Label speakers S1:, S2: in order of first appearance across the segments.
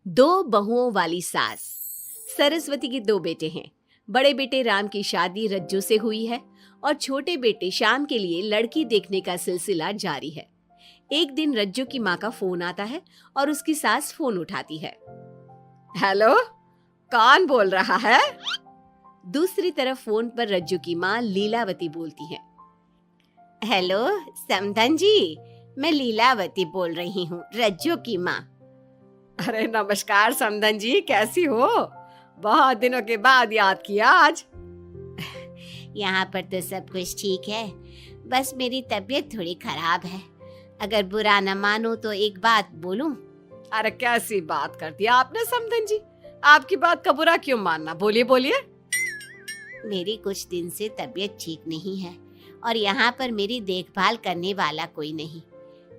S1: दो बहुओं वाली सास। सरस्वती के दो बेटे हैं। बड़े बेटे राम की शादी रज्जू से हुई है और छोटे बेटे श्याम के लिए लड़की देखने का सिलसिला जारी है। एक दिन रज्जू की माँ का फोन आता है और उसकी सास फोन उठाती है। हेलो, कौन बोल रहा है? दूसरी तरफ फोन पर रज्जू की माँ लीलावती बोलती है। हेलो समधन जी, मैं लीलावती बोल रही हूँ, रज्जू की माँ। अरे नमस्कार समधन जी, कैसी हो? बहुत दिनों के बाद याद किया आज।
S2: यहाँ पर तो सब कुछ ठीक है, बस मेरी तबीयत थोड़ी खराब है। अगर बुरा न मानो तो एक बात बोलूं?
S1: अरे कैसी बात कर दी आपने समधन जी, आपकी बात का बुरा क्यों मानना, बोलिए बोलिए।
S2: मेरी कुछ दिन से तबीयत ठीक नहीं है और यहाँ पर मेरी देखभाल करने वाला कोई नहीं।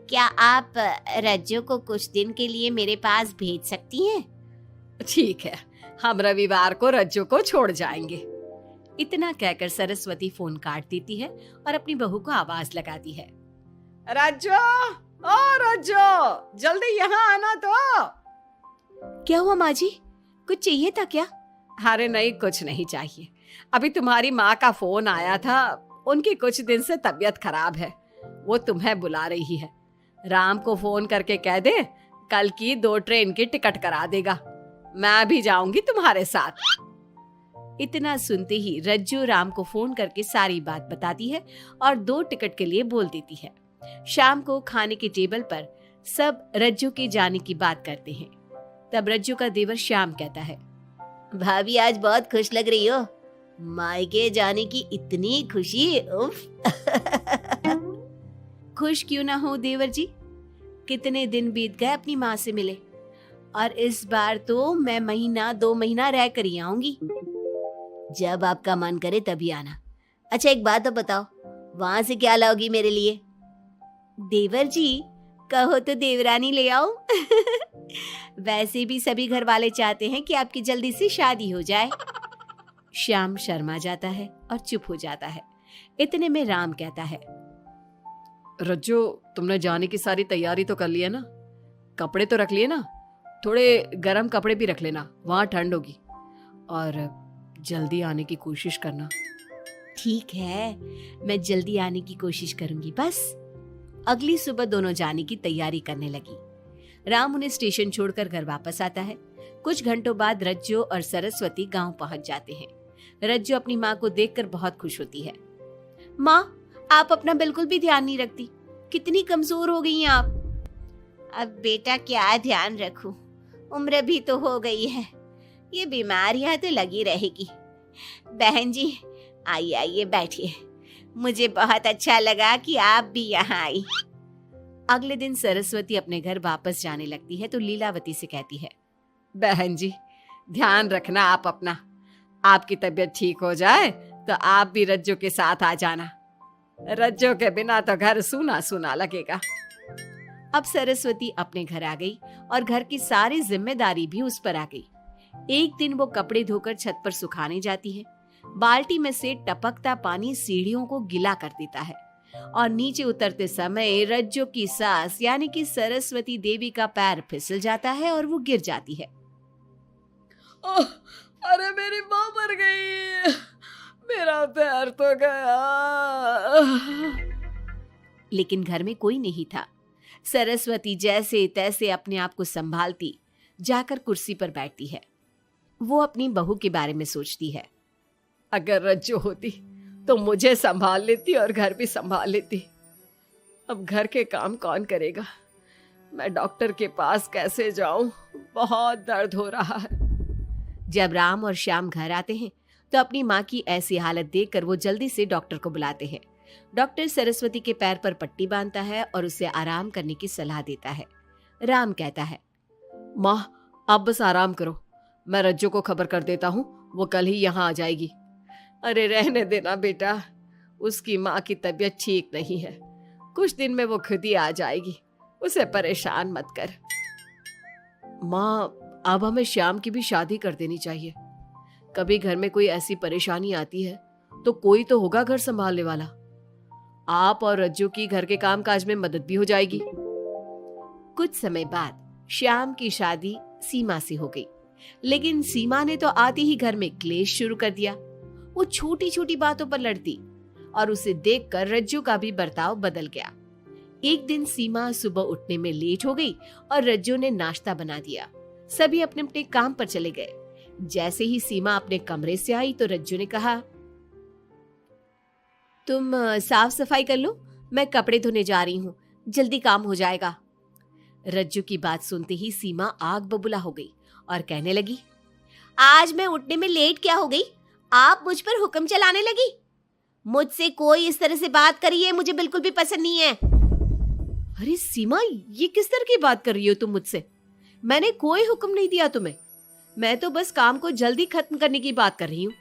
S2: क्या आप रज्जू को कुछ दिन के लिए मेरे पास भेज सकती हैं?
S1: ठीक है, हम रविवार को रज्जू को छोड़ जाएंगे। इतना कहकर सरस्वती फोन काट देती है और अपनी बहू को आवाज लगाती है। रज्जू, ओ रज्जू, जल्दी यहाँ आना तो। क्या हुआ माँ जी, कुछ चाहिए था क्या? अरे नहीं, कुछ नहीं चाहिए। अभी तुम्हारी माँ का फोन आया था, उनकी कुछ दिन से तबीयत खराब है, वो तुम्हें बुला रही है। राम को फोन करके कह दे कल की 2 ट्रेन की टिकट करा देगा, मैं भी जाऊंगी तुम्हारे साथ। इतना सुनते ही रज्जू राम को फोन करके सारी बात बताती है और 2 टिकट के लिए बोल देती है। शाम को खाने के टेबल पर सब रज्जू के जाने की बात करते हैं। तब रज्जू का देवर श्याम कहता है,
S2: भाभी आज बहुत खुश लग रही हो, मायके जाने की इतनी खुशी, उफ।
S1: खुश क्यों ना हो देवर जी, कितने दिन बीत गए अपनी माँ से मिले, और इस बार तो मैं 1-2 महीना रह कर ही आऊंगी।
S2: जब आपका मन करे तभी आना। अच्छा एक बात तो बताओ, वहां से क्या लाओगी मेरे लिए?
S1: देवर जी कहो तो देवरानी ले आओ। वैसे भी सभी घर वाले चाहते हैं कि आपकी जल्दी से शादी हो जाए। श्याम शर्मा जाता है और चुप हो जाता है। इतने में राम कहता है, रज्जू तुमने जाने की सारी तैयारी तो कर ली है ना? कपड़े तो रख लिए ना? थोड़े गर्म कपड़े भी रख लेना, वहां ठंड होगी, और जल्दी आने की कोशिश करना। ठीक है, मैं जल्दी आने की कोशिश करूंगी बस। अगली सुबह दोनों जाने की तैयारी करने लगी। राम उन्हें स्टेशन छोड़कर घर वापस आता है। कुछ घंटों बाद रज्जू और सरस्वती गांव पहुंच जाते हैं। रज्जू अपनी माँ को देखकर बहुत खुश होती है। माँ, आप अपना बिल्कुल भी ध्यान नहीं रखती, कितनी कमजोर हो गई हैं आप।
S2: अब बेटा क्या ध्यान रखूं, उम्र भी तो हो गई है, ये बीमारियां तो लगी रहेगी। बहन जी आइए आइए बैठिए, मुझे बहुत अच्छा लगा कि आप भी यहाँ आई।
S1: अगले दिन सरस्वती अपने घर वापस जाने लगती है तो लीलावती से कहती है, बहन जी ध्यान रखना आप अपना, आपकी तबीयत ठीक हो जाए तो आप भी रज्जू के साथ आ जाना। रज्जू के बिना तो घर सूना सूना लगेगा। अब सरस्वती अपने घर आ गई और घर की सारी जिम्मेदारी भी उस पर आ गई। एक दिन वो कपड़े धोकर छत पर सुखाने जाती है। बाल्टी में से टपकता पानी सीढ़ियों को गीला कर देता है और नीचे उतरते समय रज्जू की सास यानी कि सरस्वती देवी का पैर फिसल जाता है और वो गिर जाती है। ओह, अरे मेरी माँ मर गई, मेरा पैर तो गया। लेकिन घर में कोई नहीं था। सरस्वती जैसे तैसे अपने आप को संभालती जाकर कुर्सी पर बैठती है। वो अपनी बहू के बारे में सोचती है, अगर रज्जू होती तो मुझे संभाल लेती और घर भी संभाल लेती। अब घर के काम कौन करेगा? मैं डॉक्टर के पास कैसे जाऊं? बहुत दर्द हो रहा है। जब राम और श्याम घर आते हैं तो अपनी माँ की ऐसी हालत देखकर वो जल्दी से डॉक्टर को बुलाते हैं। डॉक्टर सरस्वती के पैर पर पट्टी बांधता है और उसे आराम करने की सलाह देता है। राम कहता है, माँ आप बस आराम करो, मैं रज्जू को खबर कर देता हूँ, वो कल ही यहाँ आ जाएगी। अरे रहने देना बेटा, उसकी माँ की तबीयत ठीक नहीं है, कुछ दिन में वो खुद ही आ जाएगी, उसे परेशान मत कर। माँ अब हमें श्याम की भी शादी कर देनी चाहिए, कभी घर में कोई ऐसी परेशानी आती है तो कोई तो होगा घर संभालने वाला। आप और रज्जू की घर के काम काज में मदद भी हो जाएगी। कुछ समय बाद श्याम की शादी सीमा से हो गई। लेकिन सीमा ने तो आते ही घर में क्लेश शुरू कर दिया। वो छोटी छोटी बातों पर लड़ती और उसे देखकर रज्जू का भी बर्ताव बदल गया। एक दिन सीमा सुबह उठने में लेट हो गई और रज्जू ने नाश्ता बना दिया। सभी अपने अपने काम पर चले गए। जैसे ही सीमा अपने कमरे से आई तो रज्जू ने कहा, तुम साफ सफाई कर लो, मैं कपड़े धोने जा रही हूँ, जल्दी काम हो जाएगा। रज्जू की बात सुनते ही सीमा आग बबूला हो गई और कहने लगी,
S2: आज मैं उठने में लेट क्या हो गई? आप मुझ पर हुक्म चलाने लगी। मुझसे कोई इस तरह से बात करी है मुझे बिल्कुल भी पसंद नहीं है।
S1: अरे सीमा, ये किस तरह की बात कर रही हो तुम मुझसे? मैंने कोई हुक्म नहीं दिया तुम्हें। मैं तो बस काम को जल्दी खत्म करने की बात कर रही हूँ।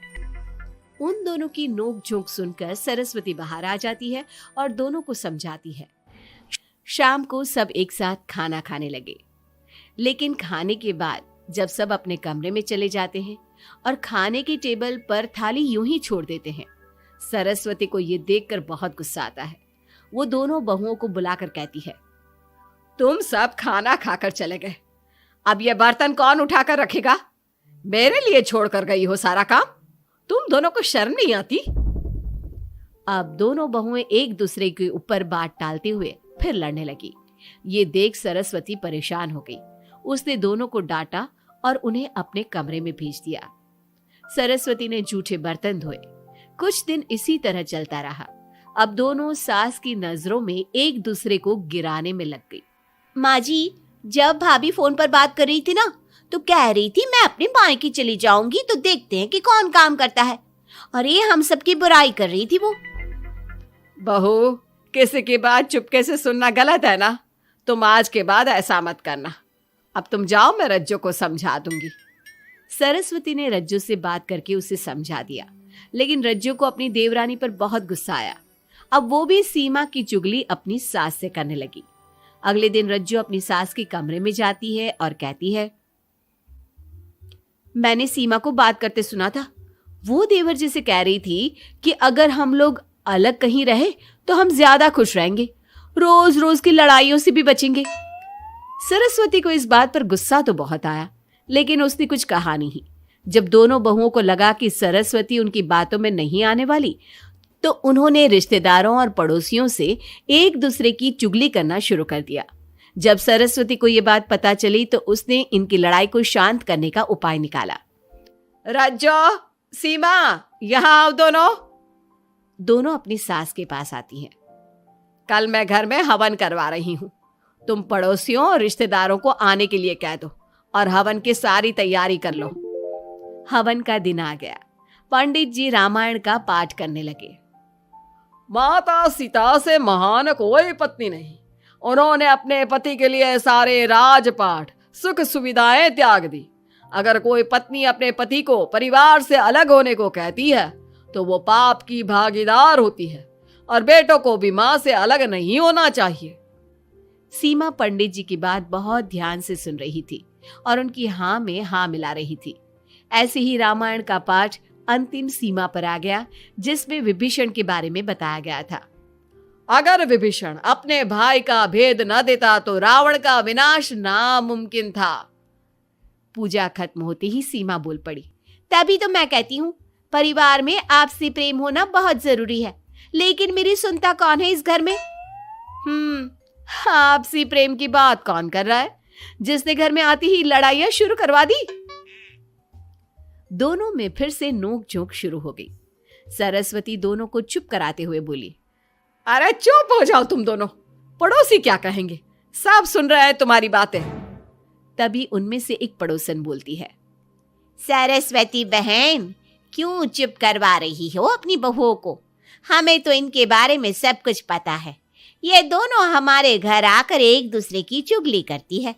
S1: उन दोनों की नोक झोंक सुनकर सरस्वती बाहर आ जाती है और दोनों को समझाती है। शाम को सब एक साथ खाना खाने लगे। लेकिन खाने के बाद जब सब अपने कमरे में चले जाते हैं और खाने की टेबल पर थाली यूं ही छोड़ देते हैं, सरस्वती को ये देखकर बहुत गुस्सा आता है। वो दोनों बहुओं को बुलाकर कहती है, तुम सब खाना खाकर चले गए, अब ये बर्तन कौन उठाकर रखेगा? मेरे लिए छोड़कर गई हो सारा काम। तुम दोनों को शर्म नहीं आती? अब दोनों बहुएं एक दूसरे के ऊपर बात टालते हुए फिर लड़ने लगी। ये देख सरस्वती परेशान हो गई। उसने दोनों को डांटा और उन्हें अपने कमरे में भेज दिया। सरस्वती ने जूठे बर्तन धोए। कुछ दिन इसी तरह चलता रहा। अब दोनों सास की नजरों में एक दूसरे को गिराने में लग गई।
S2: माँ जी, जब भाभी फोन पर बात कर रही थी ना, तो कह रही थी मैं अपने मायके चली जाऊंगी तो देखते हैं कि कौन काम करता है। और ये हम सबकी बुराई कर रही थी वो।
S1: बहू, किसी की बात चुपके से सुनना गलत है ना? तुम आज के बाद ऐसा मत करना। अब तुम जाओ, मैं रज्जू को समझा दूंगी। सरस्वती ने रज्जू से बात करके उसे समझा दिया। लेकिन रज्जू को अपनी देवरानी पर बहुत गुस्सा आया। अब वो भी सीमा की चुगली अपनी सास से करने लगी। अगले दिन रज्जू अपनी सास के कमरे में जाती है और कहती है, मैंने सीमा को बात करते सुना था। वो देवर जी से कह रही थी कि अगर हम लोग अलग कहीं रहे तो हम ज्यादा खुश रहेंगे, रोज रोज की लड़ाइयों से भी बचेंगे। सरस्वती को इस बात पर गुस्सा तो बहुत आया, लेकिन उसने कुछ कहा नहीं। जब दोनों बहुओं को लगा कि सरस्वती उनकी बातों में नहीं आने वाली, तो उन्होंने रिश्तेदारों और पड़ोसियों से एक दूसरे की चुगली करना शुरू कर दिया। जब सरस्वती को ये बात पता चली तो उसने इनकी लड़ाई को शांत करने का उपाय निकाला। रज्जो, सीमा, यहां आओ दोनों। दोनों अपनी सास के पास आती हैं। कल मैं घर में हवन करवा रही हूं। तुम पड़ोसियों और रिश्तेदारों को आने के लिए कह दो और हवन की सारी तैयारी कर लो। हवन का दिन आ गया। पंडित जी रामायण का पाठ करने लगे। माता सीता से महान कोई पत्नी नहीं। उन्होंने अपने पति के लिए सारे राजपाट, सुख सुविधाएं त्याग दी। अगर कोई पत्नी अपने पति को परिवार से अलग होने को कहती है तो वो पाप की भागीदार होती है और बेटों को भी मां से अलग नहीं होना चाहिए। सीमा पंडित जी की बात बहुत ध्यान से सुन रही थी और उनकी हाँ में हाँ मिला रही थी। ऐसे ही रामायण का पाठ अंतिम सीमा पर आ गया, जिसमें विभीषण के बारे में बताया गया था। अगर विभीषण अपने भाई का भेद न देता तो रावण का विनाश नामुमकिन था। पूजा खत्म होते ही सीमा बोल पड़ी,
S2: तभी तो मैं कहती हूँ परिवार में आपसी प्रेम होना बहुत जरूरी है। लेकिन मेरी सुनता कौन है इस घर में?
S1: आपसी प्रेम की बात कौन कर रहा है, जिसने घर में आती ही लड़ाइयां शुरू करवा दी? दोनों में फिर से नोक झोंक शुरू हो गई। सरस्वती दोनों को चुप कराते हुए बोली, अरे चुप हो जाओ तुम दोनों, पड़ोसी क्या कहेंगे, सब सुन रहे हैं तुम्हारी बातें। तभी उनमें से एक पड़ोसन बोलती है,
S2: सरस्वती बहन, क्यों चुप करवा रही हो अपनी बहुओं को? हमें तो इनके बारे में सब कुछ पता है। ये दोनों हमारे घर आकर एक दूसरे की चुगली करती है।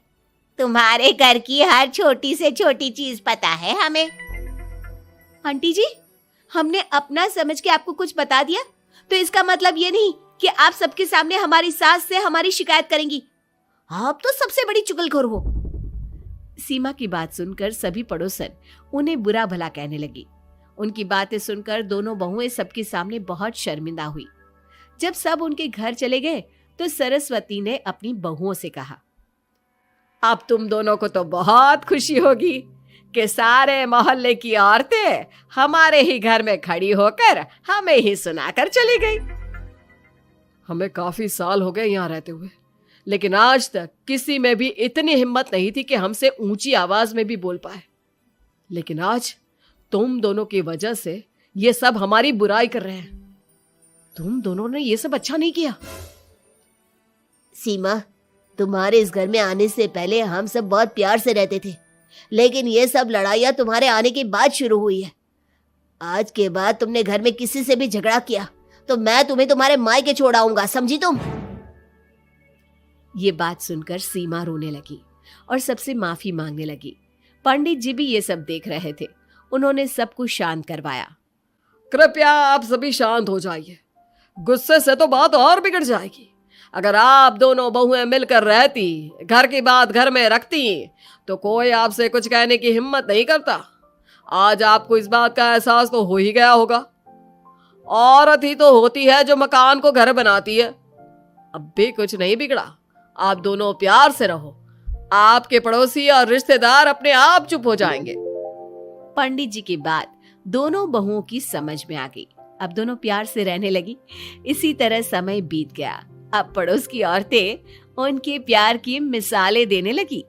S2: तुम्हारे घर की हर छोटी से छोटी चीज पता है हमें।
S1: आंटी जी, हमने अपना समझ के आपको कुछ बता दिया तो इसका मतलब ये नहीं कि आप सबके सामने हमारी सास से हमारी शिकायत करेंगी। आप तो सबसे बड़ी चुगलखोर हो। सीमा की बात सुनकर सभी पड़ोसन उन्हें बुरा भला कहने लगी। उनकी बातें सुनकर दोनों बहुएं सबके सामने बहुत शर्मिंदा हुई। जब सब उनके घर चले गए तो सरस्वती ने अपनी बहुओं से कहा, अब तुम दोनों को तो बहुत खुशी होगी कि सारे मोहल्ले की औरतें हमारे ही घर में खड़ी होकर हमें ही सुनाकर चली गई। हमें काफी साल हो गए यहाँ रहते हुए, लेकिन आज तक किसी में भी इतनी हिम्मत नहीं थी कि हमसे ऊंची आवाज में भी बोल पाए। लेकिन आज तुम दोनों की वजह से ये सब हमारी बुराई कर रहे हैं। तुम दोनों ने ये सब अच्छा नहीं किया।
S2: सीमा, तुम्हारे इस घर में आने से पहले हम सब बहुत प्यार से रहते थे, लेकिन ये सब लड़ाइयाँ तुम्हारे आने के बाद शुरू हुई है। आज के बाद तुमने घर में किसी से भी झगड़ा किया तो मैं तुम्हें तुम्हारे मायके छोड़ाऊंगा, समझी तुम?
S1: ये बात सुनकर सीमा रोने लगी और सबसे माफी मांगने लगी। पंडित जी भी ये सब देख रहे थे। उन्होंने सब कुछ शांत करवाया। कृपया आप सभी शांत हो जाइए, गुस्से से तो बात और बिगड़ जाएगी। अगर आप दोनों बहुएं मिलकर रहती, घर की बात घर में रखती, तो कोई आपसे कुछ कहने की हिम्मत नहीं करता। आज आपको इस बात का एहसास तो हो ही गया होगा। औरत ही तो होती है जो मकान को घर बनाती है। अब भी कुछ नहीं बिगड़ा, आप दोनों प्यार से रहो। आपके पड़ोसी और रिश्तेदार अपने आप चुप हो जाएंगे। पंडित जी की बात दोनों बहुओं की समझ में आ गई। अब दोनों प्यार से रहने लगी। इसी तरह समय बीत गया। अब पड़ोस की औरतें उनके प्यार की मिसालें देने लगी।